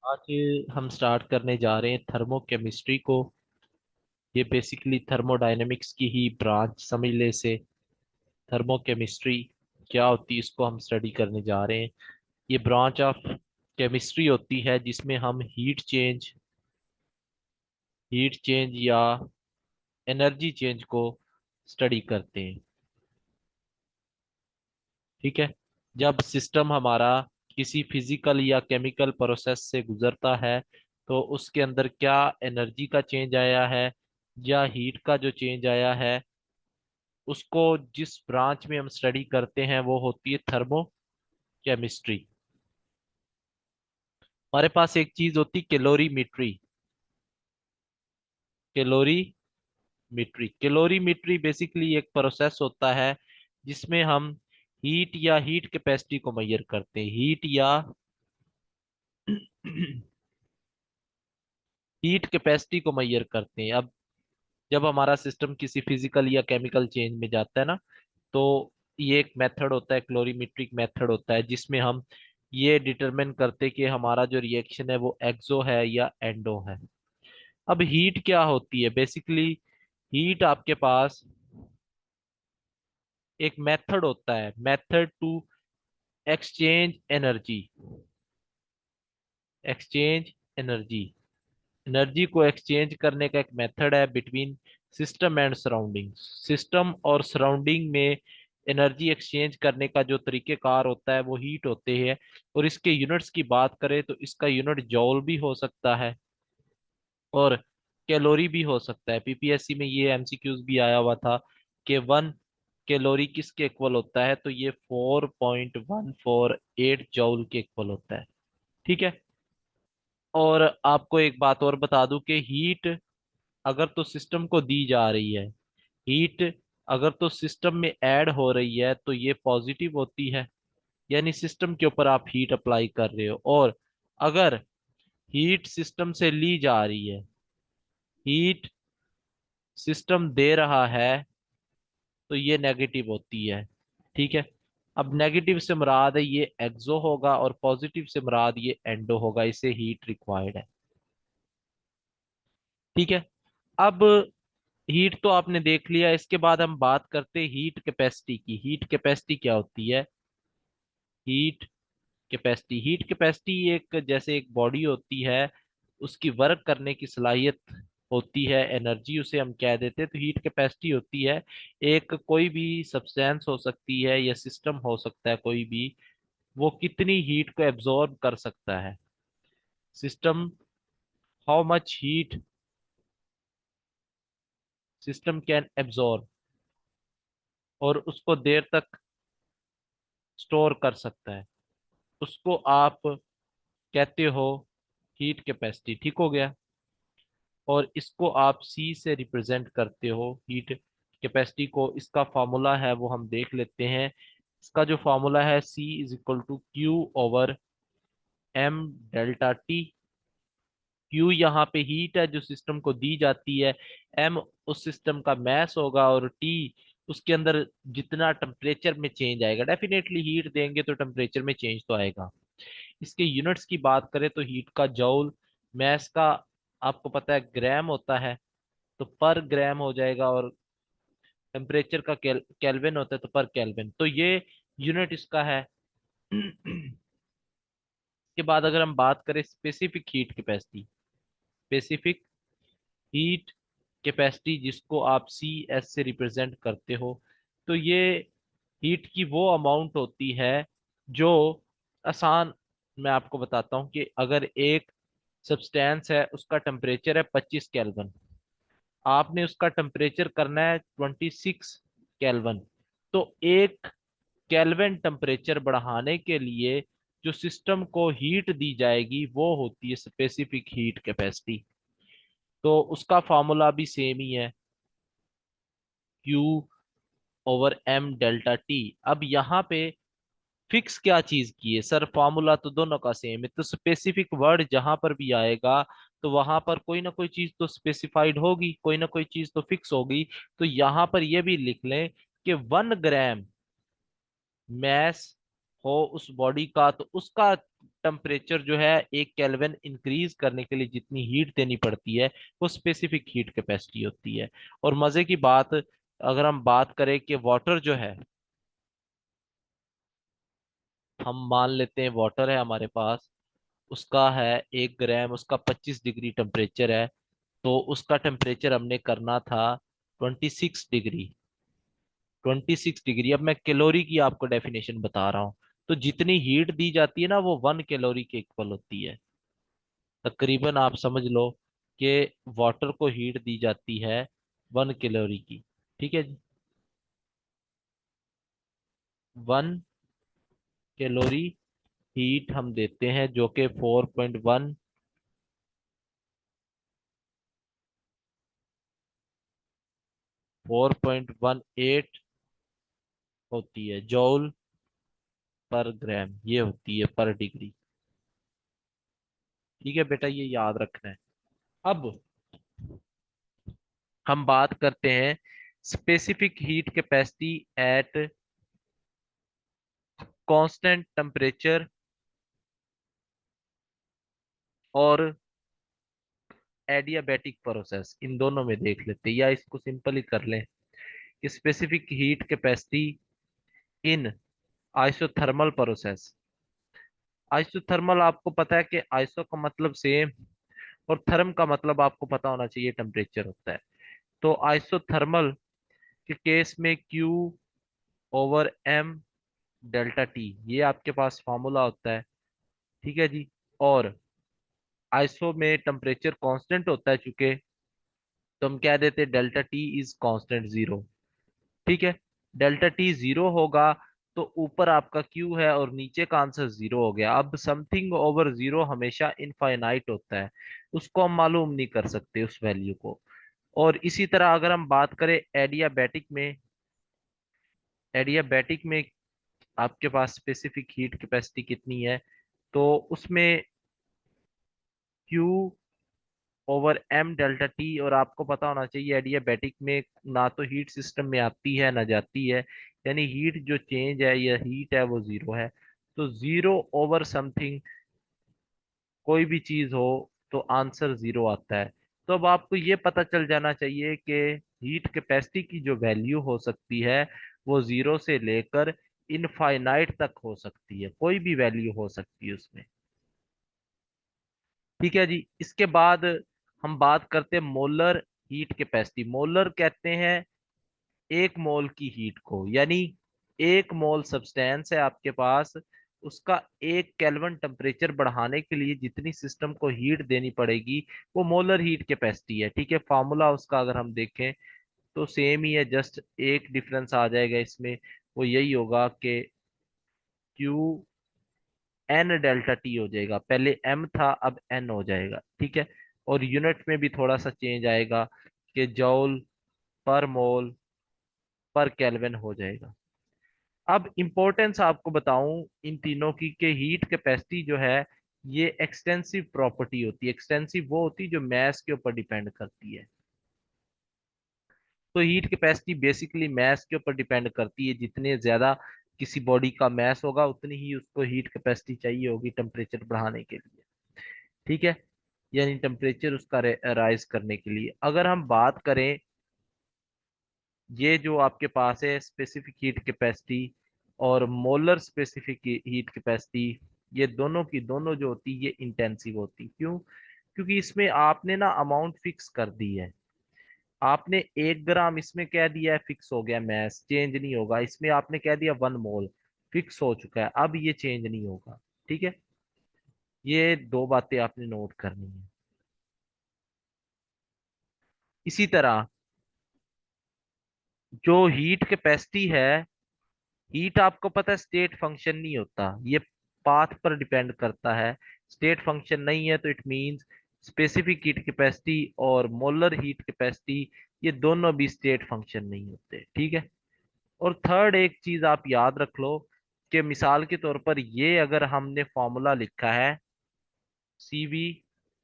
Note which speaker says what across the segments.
Speaker 1: आज हम स्टार्ट करने जा रहे हैं थर्मोकेमिस्ट्री को। ये बेसिकली थर्मोडायनेमिक्स की ही ब्रांच समझ ले से। थर्मोकेमिस्ट्री क्या होती है इसको हम स्टडी करने जा रहे हैं। ये ब्रांच ऑफ केमिस्ट्री होती है जिसमें हम हीट चेंज या एनर्जी चेंज को स्टडी करते हैं। ठीक है। जब सिस्टम हमारा किसी फिजिकल या केमिकल प्रोसेस से गुजरता है तो उसके अंदर क्या एनर्जी का चेंज आया है या हीट का जो चेंज आया है, उसको जिस ब्रांच में हम स्टडी करते हैं वो होती है थर्मो केमिस्ट्री। हमारे पास एक चीज होती है कैलोरीमेट्री। कैलोरीमेट्री बेसिकली एक प्रोसेस होता है जिसमें हम हीट कैपेसिटी को मेजर करते हैं। हीट कैपेसिटी को मेजर करते हैं। अब जब हमारा सिस्टम किसी फिजिकल या केमिकल चेंज में जाता है ना, तो ये एक मेथड होता है, क्लोरीमेट्रिक मेथड होता है, जिसमें हम ये डिटरमिन करते हैं कि हमारा जो रिएक्शन है वो एक्सो है या एंडो है। अब हीट क्या होती है बेसिकली? हीट आपके पास एक मेथड होता है, method to exchange energy. Exchange energy, energy को एक्सचेंज करने का एक मेथड है between system and surrounding. System और सराउंडिंग में एनर्जी एक्सचेंज करने का जो तरीकेकार होता है वो हीट होते हैं। और इसके यूनिट्स की बात करें तो इसका यूनिट जॉल भी हो सकता है और कैलोरी भी हो सकता है। पीपीएससी में ये एमसीक्यूज भी आया हुआ था कि 1 कैलोरी किसके इक्वल होता है, तो ये 4.148 जॉल के इक्वल होता है। ठीक है। और आपको एक बात और बता दूं कि हीट अगर तो सिस्टम को दी जा रही है, हीट अगर तो सिस्टम में ऐड हो रही है तो ये पॉजिटिव होती है, यानी सिस्टम के ऊपर आप हीट अप्लाई कर रहे हो। और अगर हीट सिस्टम से ली जा रही है, हीट सिस्टम दे रहा है, तो ये नेगेटिव होती है। ठीक है। अब नेगेटिव से मुराद है ये एक्सो होगा और पॉजिटिव से मुराद ये एंडो होगा, इसे हीट रिक्वायर्ड है। ठीक है। अब हीट तो आपने देख लिया, इसके बाद हम बात करते हैं हीट कैपेसिटी की। हीट कैपेसिटी क्या होती है? हीट हीट कैपेसिटी एक जैसे एक बॉडी होती है, उसकी वर्क करने की सलाहियत होती है, एनर्जी उसे हम कह देते हैं, तो हीट कैपेसिटी होती है एक कोई भी सब्सटेंस हो सकती है या सिस्टम हो सकता है कोई भी, वो कितनी हीट को एब्जॉर्ब कर सकता है। System, how much heat system can absorb, और उसको देर तक स्टोर कर सकता है, उसको आप कहते हो हीट कैपेसिटी। ठीक हो गया। और इसको आप सी से रिप्रेजेंट करते हो हीट कैपेसिटी को। इसका फॉर्मूला है वो हम देख लेते हैं। इसका जो फॉर्मूला है C = Q/m∆T। Q यहाँ पे हीट है जो सिस्टम को दी जाती है, M उस सिस्टम का मैस होगा, और T उसके अंदर जितना टेम्परेचर में चेंज आएगा। डेफिनेटली हीट देंगे तो टेम्परेचर में चेंज तो आएगा। इसके यूनिट्स की बात करें तो हीट का जौल, मैस का आपको पता है ग्राम होता है, तो पर ग्राम हो जाएगा, और टेम्परेचर का केल्विन होता है तो पर केल्विन, तो ये यूनिट इसका है। के बाद अगर हम बात करें specific heat capacity, specific heat capacity जिसको आप सी एस से रिप्रेजेंट करते हो, तो ये हीट की वो अमाउंट होती है जो आसान, मैं आपको बताता हूँ कि अगर एक सब्सटेंस है उसका टेम्परेचर है 25 केल्विन, आपने उसका टेम्परेचर करना है 26 केल्विन, तो 1 केल्विन टेम्परेचर बढ़ाने के लिए जो सिस्टम को हीट दी जाएगी वो होती है स्पेसिफिक हीट कैपेसिटी। तो उसका फॉर्मूला भी सेम ही है, Q/m∆T। अब यहाँ पे फिक्स क्या चीज की है सर? फॉर्मूला तो दोनों का सेम है, तो स्पेसिफिक वर्ड जहां पर भी आएगा तो वहां पर कोई ना कोई चीज तो स्पेसिफाइड होगी, कोई ना कोई चीज तो फिक्स होगी। तो यहां पर ये भी लिख लें कि 1 ग्राम मैस हो उस बॉडी का, तो उसका टेम्परेचर जो है 1 केल्विन इंक्रीज करने के लिए जितनी हीट देनी पड़ती है वो स्पेसिफिक हीट कैपेसिटी होती है। और मजे की बात, अगर हम बात करें कि वाटर जो है, हम मान लेते हैं वाटर है हमारे पास, उसका है 1 ग्राम, उसका 25 डिग्री टेम्परेचर है। तो उसका टेम्परेचर हमने करना था 26 डिग्री। 26 डिग्री। अब मैं कैलोरी की आपको डेफिनेशन बता रहा हूँ। तो जितनी हीट दी जाती है ना वो 1 कैलोरी के इक्वल होती है। तकरीबन आप समझ लो कि वाटर को हीट दी जाती है 1 कैलोरी की। ठीक है जी। 1 कैलोरी हीट हम देते हैं, जो कि 4.18 होती है जॉल पर ग्राम, ये होती है पर डिग्री। ठीक है बेटा, ये याद रखना है। अब हम बात करते हैं specific heat capacity at constant temperature और एडियाबैटिक प्रोसेस। इन दोनों में देख लेते हैं, या इसको सिंपल ही कर लें कि specific heat capacity in isothermal process. Isothermal आपको पता है कि आइसो का मतलब सेम और थर्म का मतलब आपको पता होना चाहिए टेम्परेचर होता है। तो आइसोथर्मल के केस में Q over M delta T, ये आपके पास फॉर्मूला होता है। ठीक है जी। और आइसो में टेम्परेचर कांस्टेंट होता है चूंकि, तो हम कह देते हैं डेल्टा टी इज कांस्टेंट 0। ठीक है। डेल्टा टी 0 होगा तो ऊपर आपका क्यू है और नीचे का आंसर 0 हो गया। अब समथिंग ओवर 0 हमेशा इनफाइनाइट होता है, उसको हम मालूम नहीं कर सकते उस वैल्यू को। और इसी तरह अगर हम बात करें एडियाबैटिक में, एडियाबैटिक में आपके पास स्पेसिफिक हीट कैपेसिटी कितनी है, तो उसमें Q over M delta T. और आपको पता होना चाहिए एडियाबैटिक में ना तो हीट सिस्टम में आती है ना जाती है, यानी हीट जो चेंज है या हीट है वो 0 है। तो 0 ओवर समथिंग कोई भी चीज हो तो आंसर 0 आता है। तो अब आपको ये पता चल जाना चाहिए कि हीट कैपेसिटी की जो वैल्यू हो सकती है वो 0 से लेकर इनफाइनाइट तक हो सकती है, कोई भी वैल्यू हो सकती है उसमें। ठीक है जी। इसके बाद हम बात करते हैं मोलर हीट कैपेसिटी। मोलर कहते हैं 1 मोल की हीट को, यानी 1 मोल सब्सटेंस है आपके पास, उसका 1 केल्विन टेम्परेचर बढ़ाने के लिए जितनी सिस्टम को हीट देनी पड़ेगी वो मोलर हीट कैपेसिटी है। ठीक है। फॉर्मूला उसका अगर हम देखें तो सेम ही है, जस्ट एक डिफरेंस आ जाएगा इसमें, वो यही होगा कि क्यू एन डेल्टा टी हो जाएगा। पहले एम था अब एन हो जाएगा। ठीक है। और यूनिट में भी थोड़ा सा चेंज आएगा कि जॉल पर मोल पर केल्विन हो जाएगा। अब इंपॉर्टेंस आपको बताऊं इन तीनों की, कि हीट कैपेसिटी जो है ये एक्सटेंसिव प्रॉपर्टी होती है। एक्सटेंसिव वो होती है जो मैस के ऊपर डिपेंड करती है। तो हीट कैपेसिटी बेसिकली मैस के ऊपर डिपेंड करती है, जितने ज्यादा किसी बॉडी का मैस होगा उतनी ही उसको हीट कैपेसिटी चाहिए होगी टेम्परेचर बढ़ाने के लिए। ठीक है। यानी टेम्परेचर उसका राइज करने के लिए। अगर हम बात करें ये जो आपके पास है स्पेसिफिक हीट कैपेसिटी और मोलर स्पेसिफिक हीट कैपेसिटी, ये दोनों की दोनों जो होती है ये इंटेंसिव होती। क्यों? क्योंकि इसमें आपने ना अमाउंट फिक्स कर दी है। आपने 1 ग्राम इसमें कह दिया है, फिक्स हो गया, मैस चेंज नहीं होगा। इसमें आपने कह दिया 1 मोल, फिक्स हो चुका है, अब ये चेंज नहीं होगा। ठीक है। ये दो बातें आपने नोट करनी है। इसी तरह जो हीट कैपेसिटी है, हीट आपको पता है स्टेट फंक्शन नहीं होता, ये पाथ पर डिपेंड करता है। स्टेट फंक्शन नहीं है तो it means specific heat capacity और मोलर हीट कैपेसिटी ये दोनों भी स्टेट फंक्शन नहीं होते। ठीक है। और थर्ड एक चीज आप याद रख लो कि मिसाल के तौर पर ये अगर हमने फॉर्मूला लिखा है CV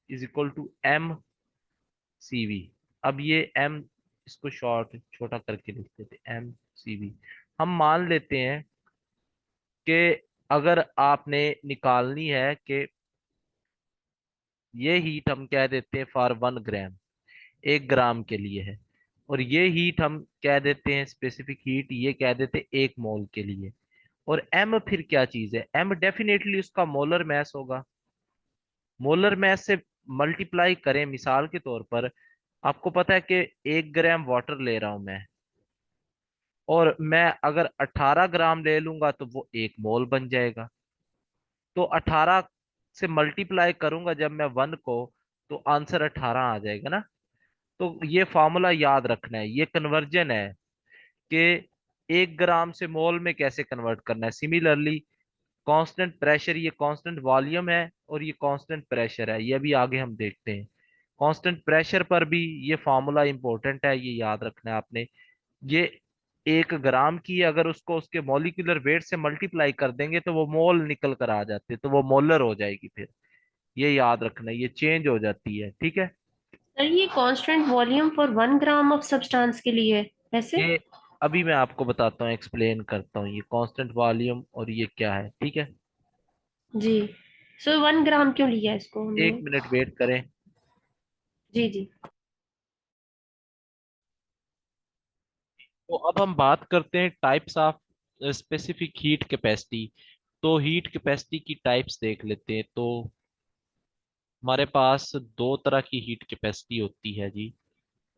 Speaker 1: is equal to MC। अब ये M, इसको शॉर्ट छोटा करके लिख देते M CV। हम मान लेते हैं कि अगर आपने निकालनी है कि ये हीट हम कह देते हैं फॉर 1 ग्राम, 1 ग्राम के लिए है, और ये हीट हम कह देते हैं स्पेसिफिक हीट, ये कह देते हैं 1 मोल के लिए। और एम फिर क्या चीज है? एम डेफिनेटली उसका मोलर मैस होगा। मोलर मैस से मल्टीप्लाई करें, मिसाल के तौर पर आपको पता है कि 1 ग्राम वाटर ले रहा हूं मैं, और मैं अगर 18 ग्राम ले लूंगा तो वो 1 मोल बन जाएगा। तो 18 से मल्टीप्लाई करूंगा जब मैं 1 को, तो आंसर 18 आ जाएगा ना। तो ये फॉर्मूला याद रखना है, ये कन्वर्जन है कि 1 ग्राम से मोल में कैसे कन्वर्ट करना है। सिमिलरली कांस्टेंट प्रेशर, ये कांस्टेंट वॉल्यूम है और ये कांस्टेंट प्रेशर है, ये भी आगे हम देखते हैं। कांस्टेंट प्रेशर पर भी ये फॉर्मूला इंपॉर्टेंट है, ये याद रखना है आपने। ये 1 ग्राम की अगर उसको उसके मॉलिक्यूलर वेट से मल्टीप्लाई कर देंगे तो वो मोल निकल कर आ जाते, तो वो मोलर हो जाएगी फिर। ये याद रखना है, ये चेंज हो जाती है, ठीक है।
Speaker 2: सर ये constant volume for 1 gram of substance के लिए है ऐसे?
Speaker 1: ये अभी मैं आपको बताता हूँ, एक्सप्लेन करता हूँ ये कांस्टेंट वॉल्यूम और ये क्या है, ठीक है।
Speaker 2: जी। सर 1 ग्राम क्यों लिया इसको हमने?
Speaker 1: 1 मिनट वेट करें।
Speaker 2: जी जी।
Speaker 1: तो अब हम बात करते हैं types of specific heat capacity. तो हीट कैपेसिटी की टाइप्स देख लेते हैं। तो हमारे पास दो तरह की हीट कैपेसिटी होती है जी।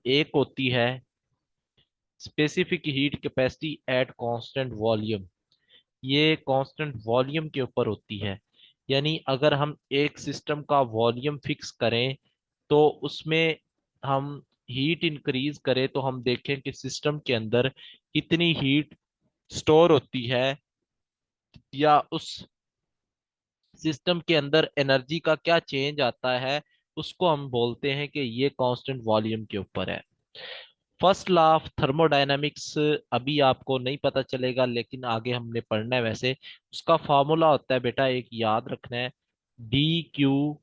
Speaker 1: एक होती है specific heat capacity at constant volume. ये कांस्टेंट वॉल्यूम के ऊपर होती है। यानी अगर हम एक सिस्टम का वॉल्यूम फिक्स करें तो उसमें हम हीट इंक्रीज करें तो हम देखें कि सिस्टम के अंदर कितनी हीट स्टोर होती है, या उस सिस्टम के अंदर एनर्जी का क्या चेंज आता है, उसको हम बोलते हैं कि ये कांस्टेंट वॉल्यूम के ऊपर है। फर्स्ट लॉ ऑफ थर्मोडायनामिक्स अभी आपको नहीं पता चलेगा, लेकिन आगे हमने पढ़ना है। वैसे उसका फॉर्मूला होता है बेटा, एक याद रखना है, DQ।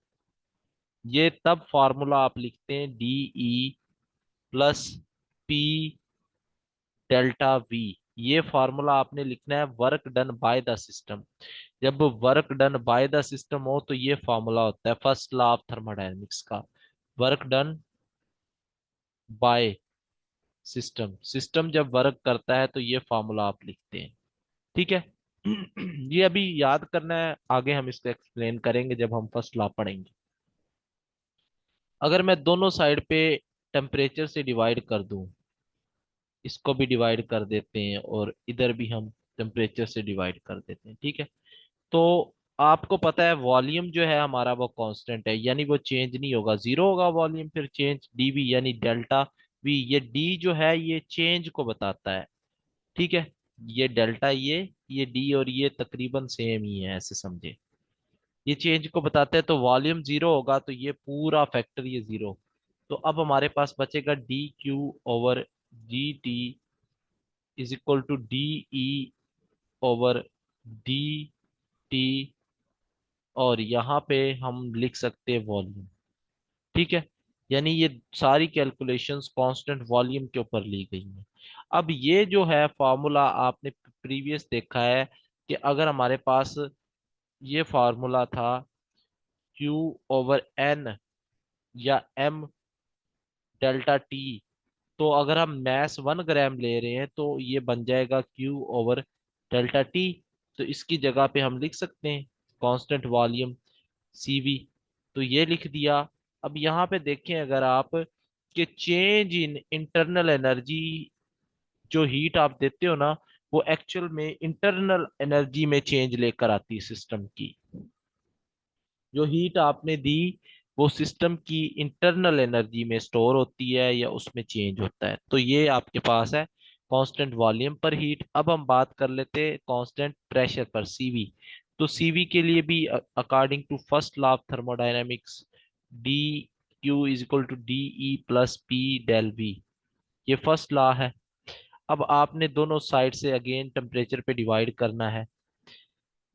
Speaker 1: ये तब फार्मूला आप लिखते हैं DE+P डेल्टा V। ये फार्मूला आपने लिखना है work done by the system. जब work done by the system हो तो ये फॉर्मूला होता है फर्स्ट लॉ ऑफ थर्मोडायनेमिक्स का, work done by system. System जब वर्क करता है तो ये फॉर्मूला आप लिखते हैं, ठीक है। ये अभी याद करना है, आगे हम इसको एक्सप्लेन करेंगे जब हम फर्स्ट लॉ पढ़ेंगे। अगर मैं दोनों साइड पे टेम्परेचर से डिवाइड कर दूं, इसको भी डिवाइड कर देते हैं और इधर भी हम टेम्परेचर से डिवाइड कर देते हैं, ठीक है। तो आपको पता है वॉल्यूम जो है हमारा वो कांस्टेंट है, यानी वो चेंज नहीं होगा, जीरो होगा वॉल्यूम, फिर चेंज डीवी यानी डेल्टा वी। ये डी जो है ये चेंज को बताता है, ठीक है। ये डेल्टा, ये डी और ये तकरीबन सेम ही है, ऐसे समझे। ये चेंज को बताते हैं, तो वॉल्यूम जीरो होगा तो ये पूरा फैक्टर ये जीरो। तो अब हमारे पास बचेगा DQ/dt is equal to DE/dt, और यहाँ पे हम लिख सकते हैं वॉल्यूम, ठीक है। यानी ये सारी कैलकुलेशंस कांस्टेंट वॉल्यूम के ऊपर ली गई हैं। अब ये जो है फॉर्मूला आपने प्रीवियस देखा है कि अगर हमारे पास ये फार्मूला था Q/N या M डेल्टा टी, तो अगर हम मैस 1 ग्राम ले रहे हैं तो ये बन जाएगा Q/डेल्टा टी। तो इसकी जगह पे हम लिख सकते हैं कांस्टेंट वॉल्यूम CV। तो ये लिख दिया। अब यहाँ पे देखें अगर आप कि चेंज इन इंटरनल एनर्जी, जो हीट आप देते हो ना, वो एक्चुअल में इंटरनल एनर्जी में चेंज लेकर आती है सिस्टम की। जो हीट आपने दी वो सिस्टम की इंटरनल एनर्जी में स्टोर होती है या उसमें चेंज होता है। तो ये आपके पास है कांस्टेंट वॉल्यूम पर हीट। अब हम बात कर लेते हैं कांस्टेंट प्रेशर पर, CV। तो CV के लिए भी according to first law of thermodynamics, DQ = DE+P del V, ये फर्स्ट लॉ है। अब आपने दोनों साइड से अगेन टेम्परेचर पे डिवाइड करना है,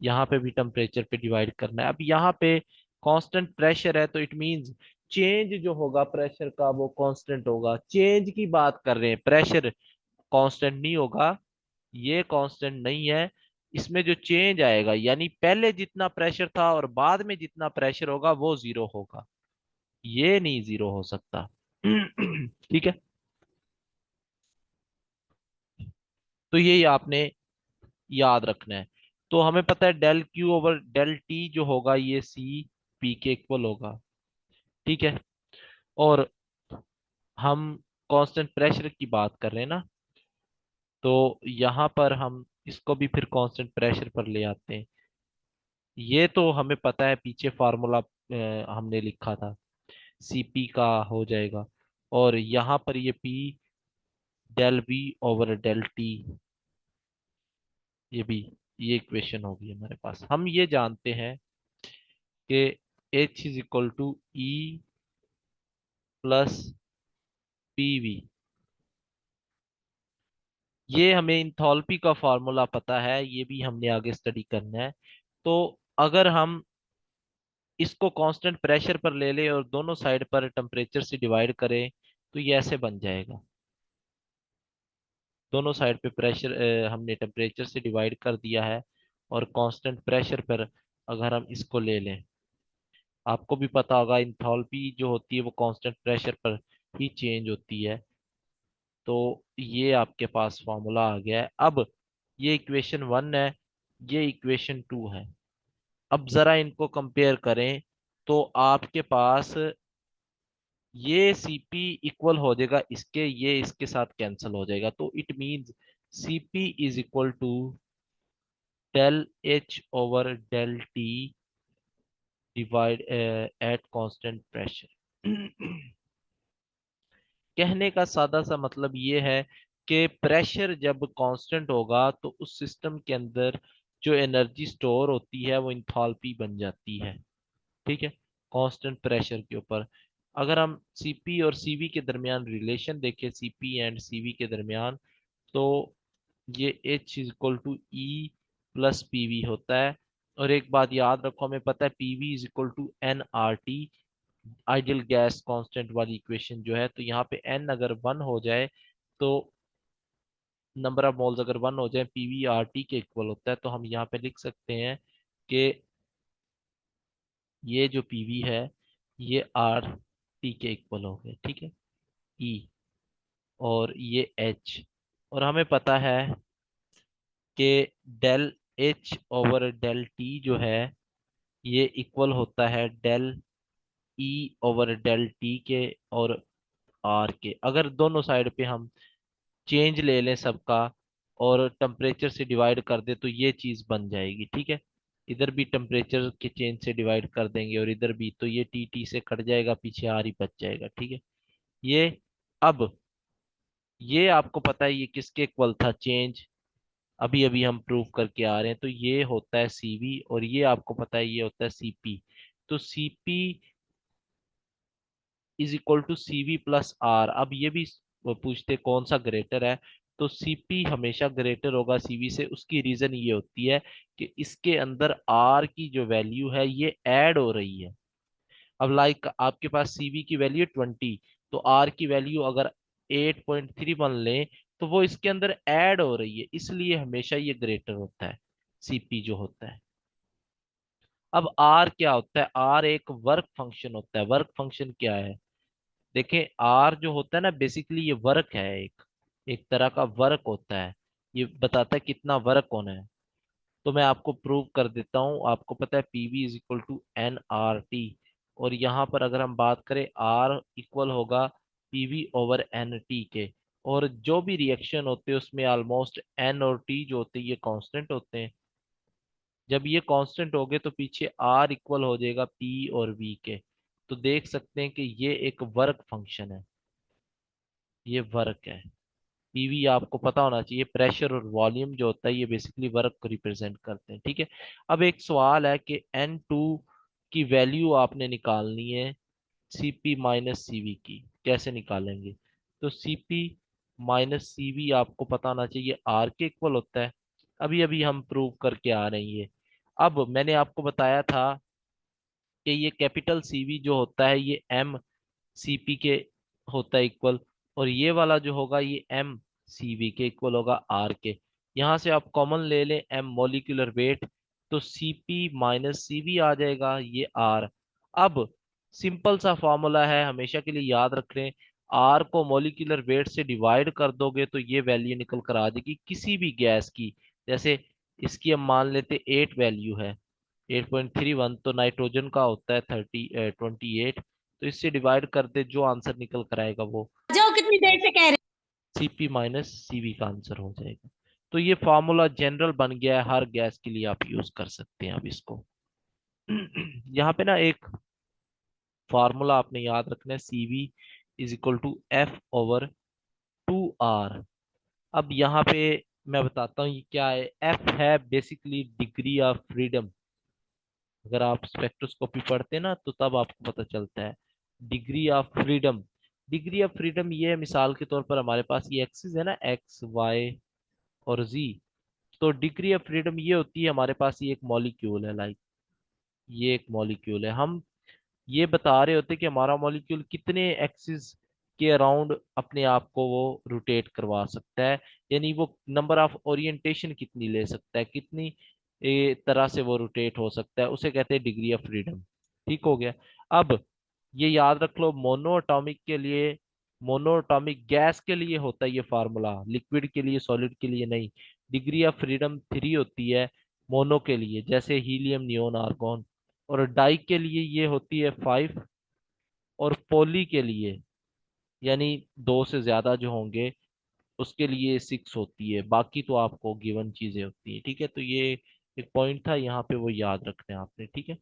Speaker 1: यहाँ पे भी टेम्परेचर पे डिवाइड करना है। अब यहाँ पे कांस्टेंट प्रेशर है तो इट मींस चेंज जो होगा प्रेशर का वो कांस्टेंट होगा। चेंज की बात कर रहे हैं, प्रेशर कांस्टेंट नहीं होगा, ये कांस्टेंट नहीं है। इसमें जो चेंज आएगा यानी पहले जितना प्रेशर था और बाद में जितना प्रेशर होगा वो जीरो होगा, ये नहीं जीरो हो सकता। ठीक है, तो ये आपने याद रखना है। तो हमें पता है del Q over del T जो होगा ये सी पी के इक्वल होगा। ठीक है, और हम कांस्टेंट प्रेशर की बात कर रहे हैं ना, तो यहाँ पर हम इसको भी फिर कांस्टेंट प्रेशर पर ले आते हैं। ये तो हमें पता है, पीछे फार्मूला हमने लिखा था, सीपी का हो जाएगा, और यहाँ पर ये P del V over del T, ये भी, ये इक्वेशन होगी हमारे पास। हम ये जानते हैं कि H is equal to E plus P V, ये हमें इंथॉल्पी का फार्मूला पता है, ये भी हमने आगे स्टडी करना है। तो अगर हम इसको कांस्टेंट प्रेशर पर ले ले और दोनों साइड पर टेम्परेचर से डिवाइड करें तो ये ऐसे बन जाएगा। दोनों साइड पे प्रेशर हमने टेम्परेचर से डिवाइड कर दिया है, और कांस्टेंट प्रेशर पर अगर हम इसको ले लें, आपको भी पता होगा इंथॉल्पी जो होती है वो कांस्टेंट प्रेशर पर ही चेंज होती है। तो ये आपके पास फॉर्मूला आ गया है। अब ये इक्वेशन वन है, ये इक्वेशन टू है। अब जरा इनको कंपेयर करें तो आपके पास ये Cp इक्वल हो जाएगा इसके, ये इसके साथ कैंसिल हो जाएगा, तो it means Cp is equal to del H over del T divide at constant pressure. कहने का सादा सा मतलब ये है कि प्रेशर जब कांस्टेंट होगा तो उस सिस्टम के अंदर जो एनर्जी स्टोर होती है वो इंथाल्पी बन जाती है। ठीक है, कांस्टेंट प्रेशर के ऊपर अगर हम सीपी और सीवी के दरमियान रिलेशन देखें, सीपी एंड सीवी के दरमियान, तो ये H is equal to E plus PV होता है। और एक बात याद रखो, हमें पता है PV is equal to N R T, ideal gas constant वाली इक्वेशन जो है। तो यहाँ पे एन अगर वन हो जाए, तो नंबर ऑफ मोल्स अगर वन हो जाए, पीवी आर टी के इक्वल होता है। तो हम यहाँ पे लिख सकते हैं कि ये जो पीवी है ये आर टी के इक्वल हो गए। ठीक है, ई, और ये एच, और हमें पता है कि del H over del T जो है ये इक्वल होता है del E over del T के और आर के। अगर दोनों साइड पे हम चेंज ले लें सबका और टेम्परेचर से डिवाइड कर दे तो ये चीज बन जाएगी। ठीक है, इधर भी टेम्परेचर के चेंज से डिवाइड कर देंगे और इधर भी, तो ये टी टी से कट जाएगा, पीछे आर ही बच जाएगा। ठीक है, ये, अब ये आपको पता है ये किसके इक्वल था चेंज, अभी अभी हम प्रूव करके आ रहे हैं, तो ये होता है सीवी, और ये आपको पता है ये होता है सीपी। तो Cp is equal to Cv plus R. अब ये भी वो पूछते कौन सा ग्रेटर है, तो सीपी हमेशा ग्रेटर होगा सीवी से। उसकी रीजन ये होती है कि इसके अंदर आर की जो वैल्यू है ये ऐड हो रही है। अब लाइक आपके पास सीवी की वैल्यू 20, तो आर की वैल्यू अगर 8.31 लें तो वो इसके अंदर ऐड हो रही है, इसलिए हमेशा ये ग्रेटर होता है सीपी जो होता है। अब आर क्या होता है, आर एक वर्क फंक्शन होता है। वर्क फंक्शन क्या है, देखें आर जो होता है ना, बेसिकली ये वर्क है, एक एक तरह का वर्क होता है, ये बताता है कितना वर्क होना है। तो मैं आपको प्रूव कर देता हूँ। आपको पता है PV is equal to N R T, और यहाँ पर अगर हम बात करें आर इक्वल होगा पीवी ओवर एन टी के, और जो भी रिएक्शन होते हैं उसमें ऑलमोस्ट एन और टी जो होते हैं ये कांस्टेंट होते हैं। जब ये कांस्टेंट हो गए तो पीछे आर इक्वल हो जाएगा पी और वी के। तो देख सकते हैं कि ये एक वर्क फंक्शन है, ये वर्क है। पीवी आपको पता होना चाहिए, प्रेशर और वॉल्यूम जो होता है ये बेसिकली वर्क को रिप्रेजेंट करते हैं। ठीक है, अब एक सवाल है कि N2 की वैल्यू आपने निकालनी है Cp माइनस सीवी की, कैसे निकालेंगे। तो Cp माइनस सीवी आपको पता होना चाहिए आर के इक्वल होता है। अभी अभी हम प्रूव करके आ रहे हैं ये। अब मैंने आपको बताया था कि ये कैपिटल सीवी जो होता है ये एम सीपी के होता है इक्वल, और ये वाला जो होगा ये एम सीवी के इक्वल होगा आर के। यहाँ से आप कॉमन ले लें m मॉलिक्यूलर वेट, तो Cp माइनस Cv आ जाएगा, ये R। अब सिंपल सा फॉर्मूला है, हमेशा के लिए याद रख लें। R को मॉलिक्यूलर वेट से डिवाइड कर दोगे तो ये वैल्यू निकल कर आ जाएगी किसी भी गैस की। जैसे इसकी हम मान लेते 8 वैल्यू है, 8.31, तो नाइट्रोजन का होता है 28, तो इससे डिवाइड कर दे, जो आंसर निकल कर आएगा वो
Speaker 3: जाओ, कितनी देर से कह रहे।
Speaker 1: Cp माइनस Cv का आंसर हो जाएगा। तो ये फार्मूला जनरल बन गया है, हर गैस के लिए आप यूज कर सकते हैं। अब इसको यहाँ पे ना एक फार्मूला आपने याद रखना है, Cv is equal to F/2R। अब यहाँ पे मैं बताता हूँ ये क्या है। F है बेसिकली डिग्री ऑफ फ्रीडम। अगर आप स्पेक्ट्रोस्कोपी पढ़ते हैं ना तो तब आपको पता चलता है degree of freedom. Degree of freedom ये है, मिसाल के तौर पर हमारे पास ये एक्सिस है ना, एक्स वाई और जी। तो डिग्री ऑफ फ्रीडम ये होती है, हमारे पास ये एक मॉलिक्यूल है, लाइक ये एक मॉलिक्यूल है, हम ये बता रहे होते कि हमारा मॉलिक्यूल कितने एक्सिस के अराउंड अपने आप को वो रोटेट करवा सकता है, यानी वो नंबर ऑफ ओरिएंटेशन कितनी ले सकता है, कितनी तरह से वो रोटेट हो सकता है, उसे कहते हैं डिग्री ऑफ फ्रीडम। ठीक हो गया। अब ये याद रख लो, मोनोएटॉमिक के लिए, मोनोएटॉमिक गैस के लिए होता है ये फार्मूला, लिक्विड के लिए सॉलिड के लिए नहीं। डिग्री ऑफ फ्रीडम 3 होती है मोनो के लिए, जैसे हीलियम नियोन आर्गोन, और डाई के लिए ये होती है 5, और पॉली के लिए यानी 2 से ज्यादा जो होंगे उसके लिए 6 होती है। बाकी तो आपको गिवन चीजें होती है। ठीक है, तो ये एक पॉइंट था यहाँ पे, वो याद रखना है आपने। ठीक है,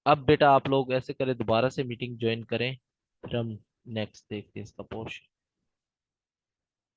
Speaker 1: अब बेटा आप लोग ऐसे करें, दोबारा से मीटिंग ज्वाइन करें, फिर हम नेक्स्ट देखते हैं इसका पोर्शन।